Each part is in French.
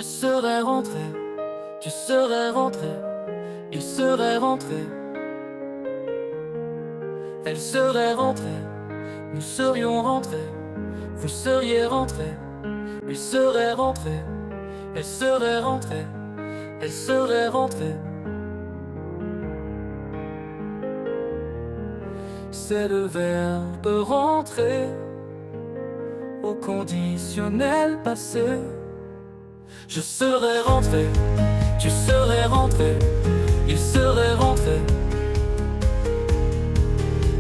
Je serais rentré, tu serais rentré, il serait rentré, elle serait rentrée, nous serions rentrés, vous seriez rentrés, lui serait rentré, elle serait rentrée, elle serait rentrée. C'est le verbe rentrer au conditionnel passé. Je serais rentré, tu serais rentré, il serait rentré,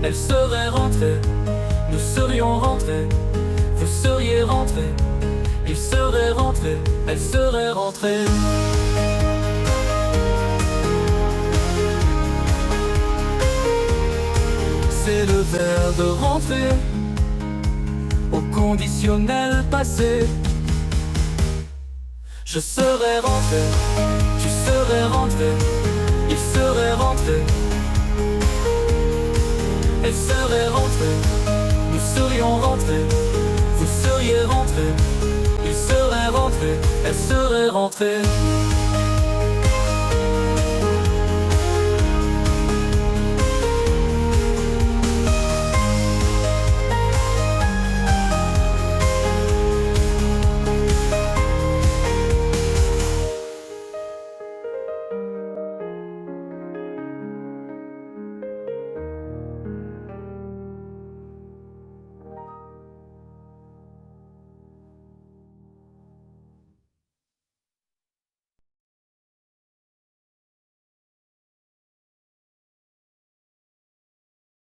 elle serait rentrée, nous serions rentrés, vous seriez rentrés, il serait rentré, elle serait rentrée. C'est le verbe rentrer au conditionnel passé. Je serais rentré, tu serais rentré, il serait rentré, elle serait rentrée, nous serions rentrés, vous seriez rentrés, il serait rentré, elle serait rentrée.